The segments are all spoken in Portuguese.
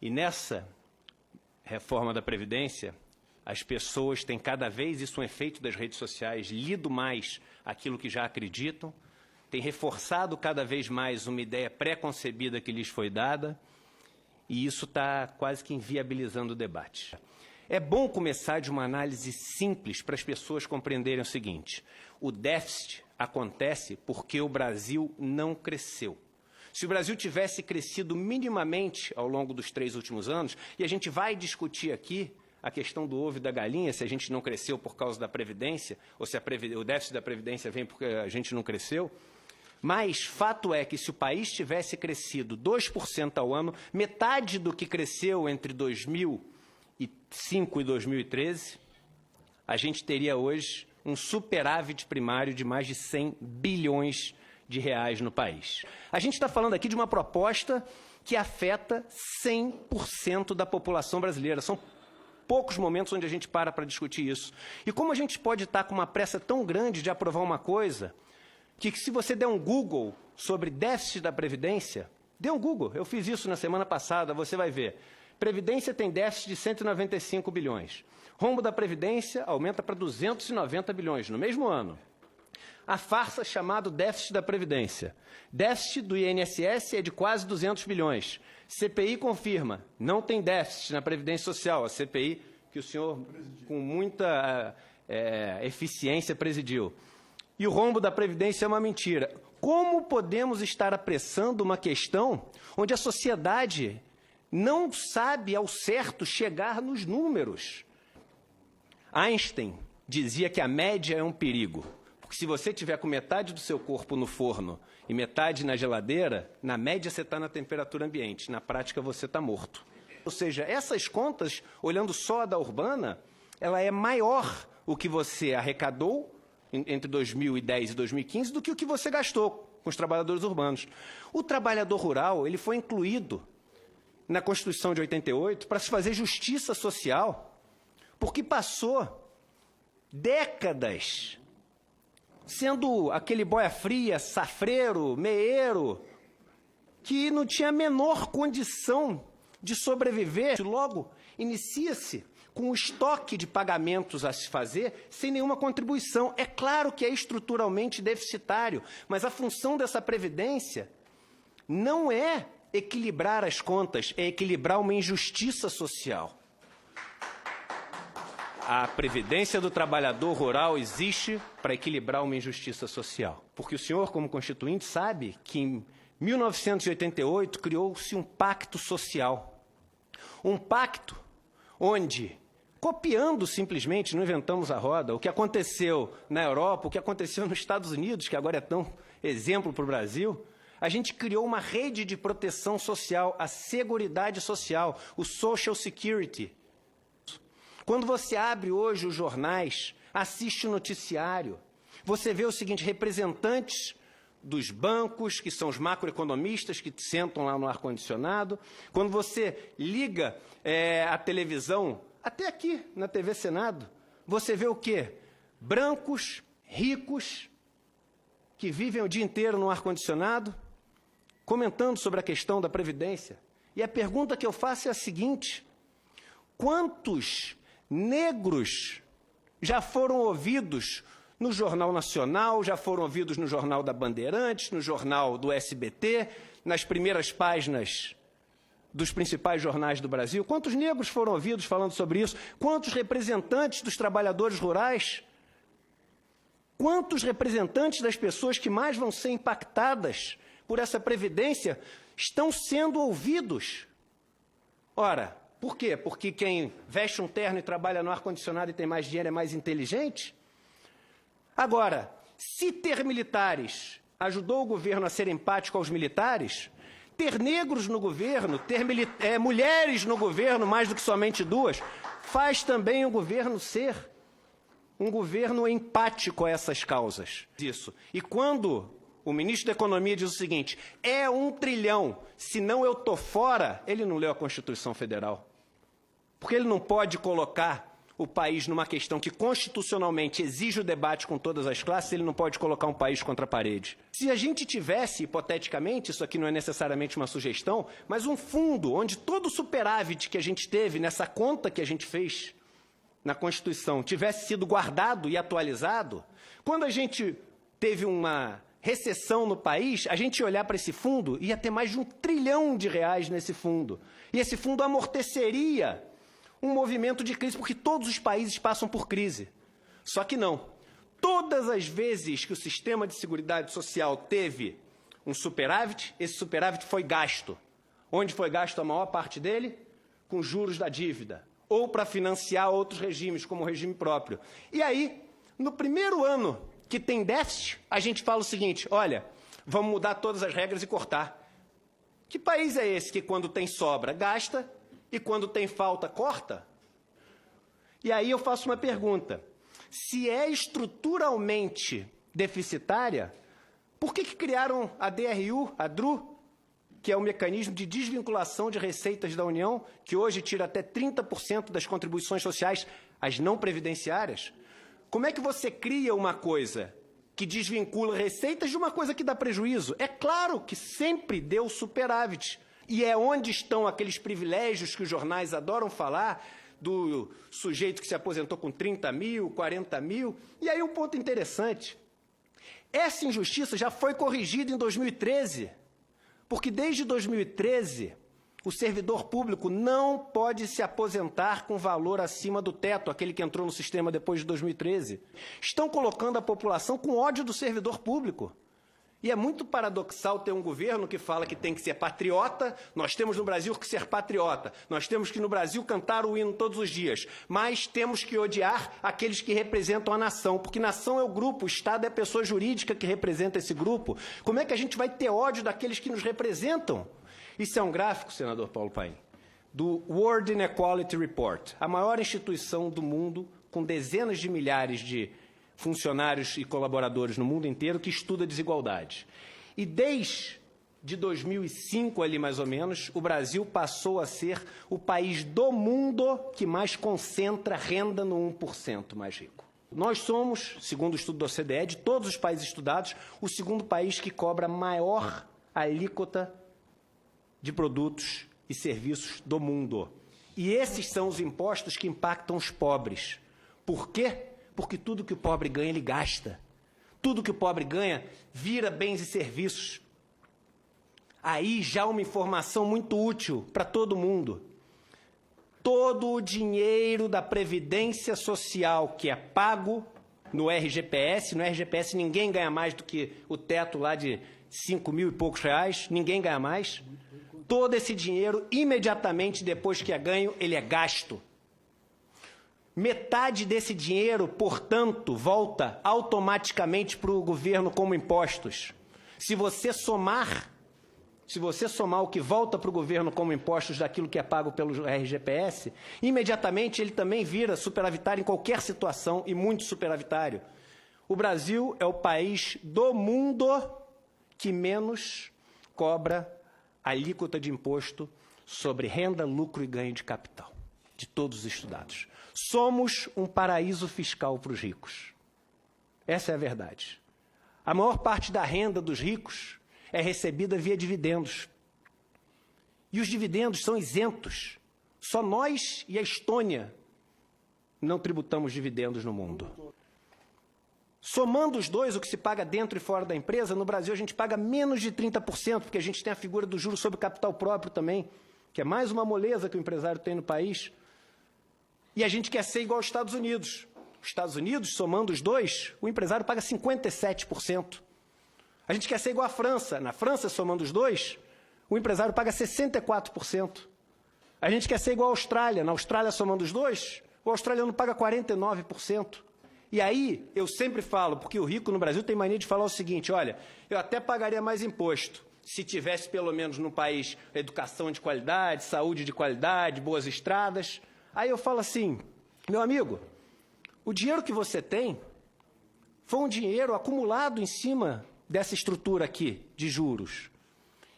E nessa reforma da Previdência, as pessoas têm cada vez, isso é um efeito das redes sociais, lido mais aquilo que já acreditam, têm reforçado cada vez mais uma ideia pré-concebida que lhes foi dada, e isso está quase que inviabilizando o debate. É bom começar de uma análise simples para as pessoas compreenderem o seguinte: o déficit acontece porque o Brasil não cresceu. Se o Brasil tivesse crescido minimamente ao longo dos 3 últimos anos, e a gente vai discutir aqui a questão do ovo e da galinha, se a gente não cresceu por causa da Previdência, ou se o déficit da Previdência vem porque a gente não cresceu, mas fato é que se o país tivesse crescido 2% ao ano, metade do que cresceu entre 2005 e 2013, a gente teria hoje um superávit primário de mais de 100 bilhões de reais no país. A gente está falando aqui de uma proposta que afeta 100% da população brasileira. São poucos momentos onde a gente para discutir isso. E como a gente pode estar com uma pressa tão grande de aprovar uma coisa que se você der um Google sobre déficit da Previdência, dê um Google, eu fiz isso na semana passada, você vai ver. Previdência tem déficit de 195 bilhões. Rombo da Previdência aumenta para 290 bilhões no mesmo ano. A farsa chamada déficit da Previdência. Déficit do INSS é de quase 200 bilhões. CPI confirma, não tem déficit na Previdência Social. A CPI que o senhor, com muita eficiência, presidiu. E o rombo da Previdência é uma mentira. Como podemos estar apressando uma questão onde a sociedade não sabe ao certo chegar nos números? Einstein dizia que a média é um perigo. Porque se você tiver com metade do seu corpo no forno e metade na geladeira, na média você está na temperatura ambiente, na prática você está morto. Ou seja, essas contas, olhando só a da urbana, ela é maior o que você arrecadou entre 2010 e 2015 do que o que você gastou com os trabalhadores urbanos. O trabalhador rural, ele foi incluído na Constituição de 88 para se fazer justiça social, porque passou décadas sendo aquele boia fria, safreiro, meeiro, que não tinha a menor condição de sobreviver. Logo, inicia-se com o estoque de pagamentos a se fazer sem nenhuma contribuição. É claro que é estruturalmente deficitário, mas a função dessa Previdência não é equilibrar as contas, é equilibrar uma injustiça social. A Previdência do Trabalhador Rural existe para equilibrar uma injustiça social. Porque o senhor, como constituinte, sabe que em 1988 criou-se um pacto social. Um pacto onde, copiando simplesmente, não inventamos a roda, o que aconteceu na Europa, o que aconteceu nos Estados Unidos, que agora é tão exemplo para o Brasil, a gente criou uma rede de proteção social, a Seguridade Social, o Social Security. Quando você abre hoje os jornais, assiste o noticiário, você vê o seguinte: representantes dos bancos, que são os macroeconomistas que sentam lá no ar-condicionado. Quando você liga a televisão, até aqui na TV Senado, você vê o quê? Brancos, ricos, que vivem o dia inteiro no ar-condicionado, comentando sobre a questão da Previdência. E a pergunta que eu faço é a seguinte: quantos negros já foram ouvidos no Jornal Nacional, já foram ouvidos no Jornal da Bandeirantes, no Jornal do SBT, nas primeiras páginas dos principais jornais do Brasil? Quantos negros foram ouvidos falando sobre isso? Quantos representantes dos trabalhadores rurais? Quantos representantes das pessoas que mais vão ser impactadas por essa Previdência estão sendo ouvidos? Ora, por quê? Porque quem veste um terno e trabalha no ar-condicionado e tem mais dinheiro é mais inteligente? Agora, se ter militares ajudou o governo a ser empático aos militares, ter negros no governo, ter mulheres no governo, mais do que somente 2, faz também o governo ser um governo empático a essas causas. Isso. E quando o ministro da Economia diz o seguinte: é 1 trilhão, senão eu estou fora, ele não leu a Constituição Federal. Porque ele não pode colocar o país numa questão que constitucionalmente exige o debate com todas as classes, ele não pode colocar um país contra a parede. Se a gente tivesse, hipoteticamente, isso aqui não é necessariamente uma sugestão, mas um fundo onde todo o superávit que a gente teve nessa conta que a gente fez na Constituição tivesse sido guardado e atualizado, quando a gente teve uma recessão no país, a gente ia olhar para esse fundo e ia ter mais de R$1 trilhão nesse fundo. E esse fundo amorteceria um movimento de crise, porque todos os países passam por crise. Só que não. Todas as vezes que o sistema de seguridade social teve um superávit, esse superávit foi gasto. Onde foi gasto a maior parte dele? Com juros da dívida. Ou para financiar outros regimes, como o regime próprio. E aí, no primeiro ano que tem déficit, a gente fala o seguinte, olha, vamos mudar todas as regras e cortar. Que país é esse que quando tem sobra, gasta, e quando tem falta, corta? E aí eu faço uma pergunta. Se é estruturalmente deficitária, por que criaram a DRU, a DRU, que é o mecanismo de desvinculação de receitas da União, que hoje tira até 30% das contribuições sociais, as não previdenciárias? Como é que você cria uma coisa que desvincula receitas de uma coisa que dá prejuízo? É claro que sempre deu superávit. E é onde estão aqueles privilégios que os jornais adoram falar, do sujeito que se aposentou com 30 mil, 40 mil. E aí um ponto interessante, essa injustiça já foi corrigida em 2013, porque desde 2013 o servidor público não pode se aposentar com valor acima do teto, aquele que entrou no sistema depois de 2013. Estão colocando a população com ódio do servidor público. E é muito paradoxal ter um governo que fala que tem que ser patriota, nós temos no Brasil que ser patriota, nós temos que no Brasil cantar o hino todos os dias, mas temos que odiar aqueles que representam a nação, porque nação é o grupo, o Estado é a pessoa jurídica que representa esse grupo. Como é que a gente vai ter ódio daqueles que nos representam? Isso é um gráfico, senador Paulo Paim, do World Inequality Report, a maior instituição do mundo, com dezenas de milhares de funcionários e colaboradores no mundo inteiro que estuda desigualdade. E desde 2005, ali mais ou menos, o Brasil passou a ser o país do mundo que mais concentra renda no 1% mais rico. Nós somos, segundo o estudo da OCDE, de todos os países estudados, o segundo país que cobra maior alíquota de produtos e serviços do mundo. E esses são os impostos que impactam os pobres. Por quê? Porque tudo que o pobre ganha, ele gasta. Tudo que o pobre ganha, vira bens e serviços. Aí já uma informação muito útil para todo mundo. Todo o dinheiro da Previdência Social que é pago no RGPS ninguém ganha mais do que o teto lá de 5 mil e poucos reais, ninguém ganha mais. Todo esse dinheiro, imediatamente depois que é ganho, ele é gasto. Metade desse dinheiro, portanto, volta automaticamente para o governo como impostos. Se você somar o que volta para o governo como impostos daquilo que é pago pelo RGPS, imediatamente ele também vira superavitário em qualquer situação e muito superavitário. O Brasil é o país do mundo que menos cobra alíquota de imposto sobre renda, lucro e ganho de capital, de todos os estudados. Somos um paraíso fiscal para os ricos. Essa é a verdade. A maior parte da renda dos ricos é recebida via dividendos. E os dividendos são isentos. Só nós e a Estônia não tributamos dividendos no mundo. Somando os dois, o que se paga dentro e fora da empresa, no Brasil a gente paga menos de 30%, porque a gente tem a figura do juro sobre capital próprio também, que é mais uma moleza que o empresário tem no país. E a gente quer ser igual aos Estados Unidos. Os Estados Unidos, somando os dois, o empresário paga 57%. A gente quer ser igual à França. Na França, somando os dois, o empresário paga 64%. A gente quer ser igual à Austrália. Na Austrália, somando os dois, o australiano paga 49%. E aí, eu sempre falo, porque o rico no Brasil tem mania de falar o seguinte, olha, eu até pagaria mais imposto se tivesse, pelo menos no país, educação de qualidade, saúde de qualidade, boas estradas. Aí eu falo assim, meu amigo, o dinheiro que você tem foi um dinheiro acumulado em cima dessa estrutura aqui de juros.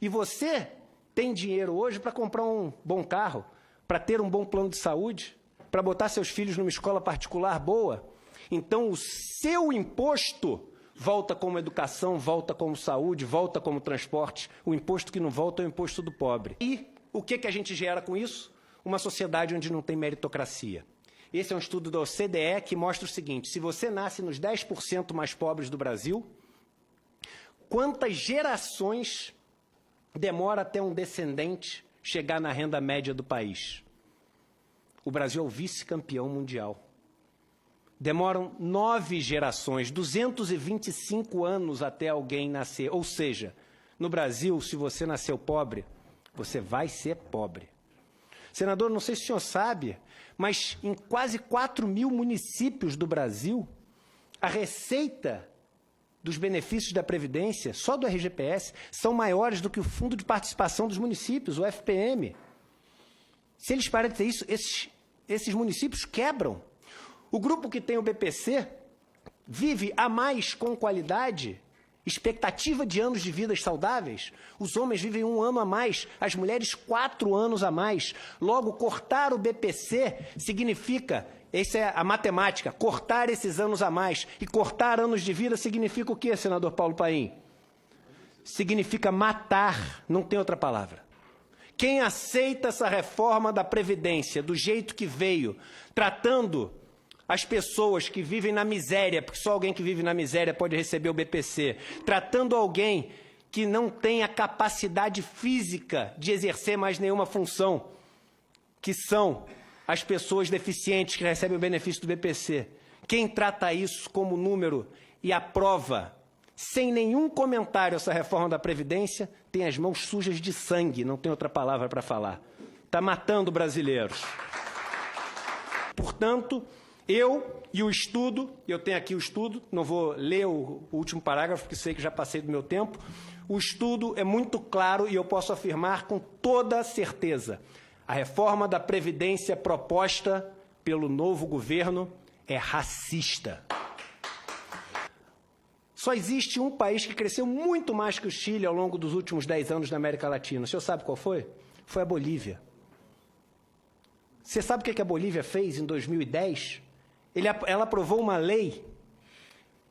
E você tem dinheiro hoje para comprar um bom carro, para ter um bom plano de saúde, para botar seus filhos numa escola particular boa. Então, o seu imposto volta como educação, volta como saúde, volta como transporte. O imposto que não volta é o imposto do pobre. E o que a gente gera com isso? Uma sociedade onde não tem meritocracia. Esse é um estudo da OCDE que mostra o seguinte: se você nasce nos 10% mais pobres do Brasil, quantas gerações demora até um descendente chegar na renda média do país? O Brasil é o vice-campeão mundial. Demoram 9 gerações, 225 anos até alguém nascer. Ou seja, no Brasil, se você nasceu pobre, você vai ser pobre. Senador, não sei se o senhor sabe, mas em quase 4.000 municípios do Brasil, a receita dos benefícios da Previdência, só do RGPS, são maiores do que o Fundo de Participação dos Municípios, o FPM. Se eles pararem de ter isso, esses municípios quebram. O grupo que tem o BPC vive a mais com qualidade, expectativa de anos de vida saudáveis. Os homens vivem 1 ano a mais, as mulheres 4 anos a mais. Logo, cortar o BPC significa, essa é a matemática, cortar esses anos a mais. E cortar anos de vida significa o quê, senador Paulo Paim? Significa matar, não tem outra palavra. Quem aceita essa reforma da Previdência do jeito que veio, tratando as pessoas que vivem na miséria, porque só alguém que vive na miséria pode receber o BPC, tratando alguém que não tem a capacidade física de exercer mais nenhuma função, que são as pessoas deficientes que recebem o benefício do BPC. Quem trata isso como número e aprova, sem nenhum comentário, essa reforma da Previdência, tem as mãos sujas de sangue, não tem outra palavra para falar. Está matando brasileiros. Portanto, eu e o estudo, eu tenho aqui o estudo, não vou ler o último parágrafo, porque sei que já passei do meu tempo. O estudo é muito claro e eu posso afirmar com toda certeza: a reforma da Previdência proposta pelo novo governo é racista. Só existe um país que cresceu muito mais que o Chile ao longo dos últimos 10 anos na América Latina. O senhor sabe qual foi? Foi a Bolívia. Você sabe o que a Bolívia fez em 2010? Ela aprovou uma lei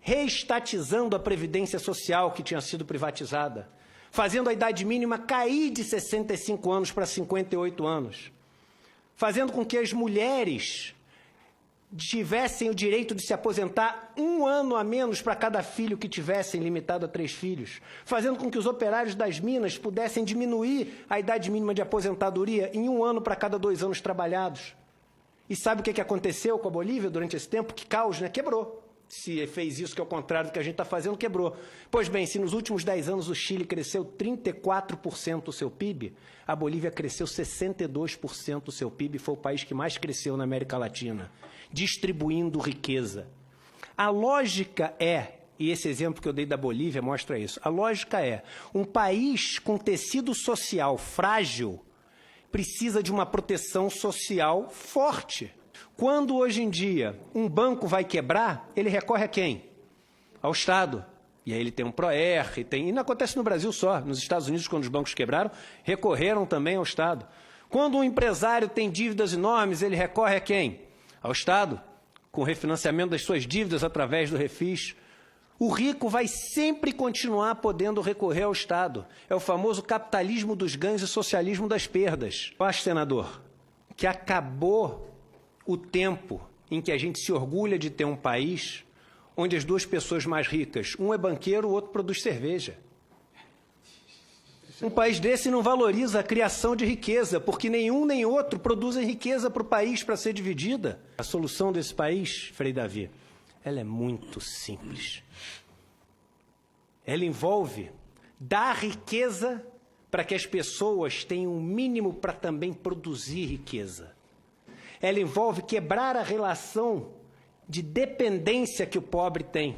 reestatizando a Previdência Social que tinha sido privatizada, fazendo a idade mínima cair de 65 anos para 58 anos, fazendo com que as mulheres tivessem o direito de se aposentar 1 ano a menos para cada filho que tivessem, limitado a 3 filhos, fazendo com que os operários das minas pudessem diminuir a idade mínima de aposentadoria em 1 ano para cada 2 anos trabalhados. E sabe o que aconteceu com a Bolívia durante esse tempo? Que caos, né? Quebrou. Se fez isso, que é o contrário do que a gente está fazendo, quebrou. Pois bem, se nos últimos 10 anos o Chile cresceu 34% o seu PIB, a Bolívia cresceu 62% o seu PIB, foi o país que mais cresceu na América Latina, distribuindo riqueza. A lógica é, e esse exemplo que eu dei da Bolívia mostra isso, a lógica é, um país com tecido social frágil precisa de uma proteção social forte. Quando, hoje em dia, um banco vai quebrar, ele recorre a quem? Ao Estado. E aí ele tem um PROER, e não acontece no Brasil só. Nos Estados Unidos, quando os bancos quebraram, recorreram também ao Estado. Quando um empresário tem dívidas enormes, ele recorre a quem? Ao Estado, com o refinanciamento das suas dívidas através do refis. O rico vai sempre continuar podendo recorrer ao Estado. É o famoso capitalismo dos ganhos e socialismo das perdas. Eu acho, senador, que acabou o tempo em que a gente se orgulha de ter um país onde as 2 pessoas mais ricas, um é banqueiro, o outro produz cerveja. Um país desse não valoriza a criação de riqueza, porque nenhum nem outro produzem riqueza para o país para ser dividida. A solução desse país, Frei Davi, ela é muito simples. Ela envolve dar riqueza para que as pessoas tenham o mínimo para também produzir riqueza. Ela envolve quebrar a relação de dependência que o pobre tem,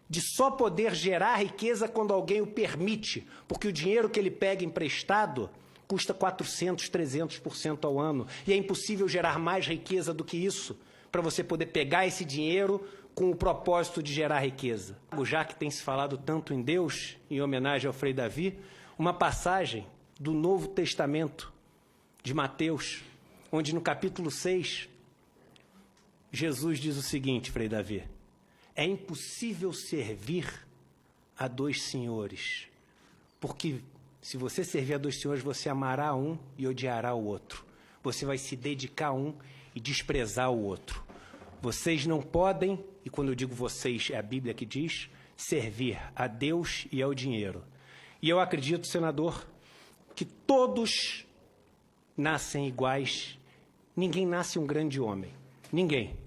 de só poder gerar riqueza quando alguém o permite, porque o dinheiro que ele pega emprestado custa 400%, 300% ao ano, e é impossível gerar mais riqueza do que isso, para você poder pegar esse dinheiro com o propósito de gerar riqueza. Já que tem se falado tanto em Deus, em homenagem ao Frei Davi, uma passagem do Novo Testamento de Mateus, onde no capítulo 6, Jesus diz o seguinte, Frei Davi: é impossível servir a dois senhores, porque se você servir a dois senhores, você amará um e odiará o outro. Você vai se dedicar a um e desprezar o outro. Vocês não podem, e quando eu digo vocês, é a Bíblia que diz, servir a Deus e ao dinheiro. E eu acredito, senador, que todos nascem iguais. Ninguém nasce um grande homem. Ninguém.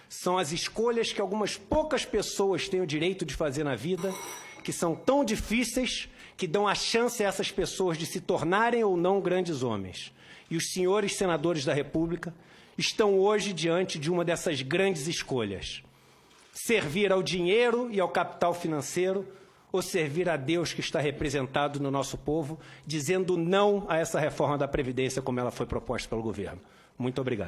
São as escolhas que algumas poucas pessoas têm o direito de fazer na vida, que são tão difíceis, que dão a chance a essas pessoas de se tornarem ou não grandes homens. E os senhores senadores da República estão hoje diante de uma dessas grandes escolhas: servir ao dinheiro e ao capital financeiro, ou servir a Deus que está representado no nosso povo, dizendo não a essa reforma da Previdência como ela foi proposta pelo governo. Muito obrigado.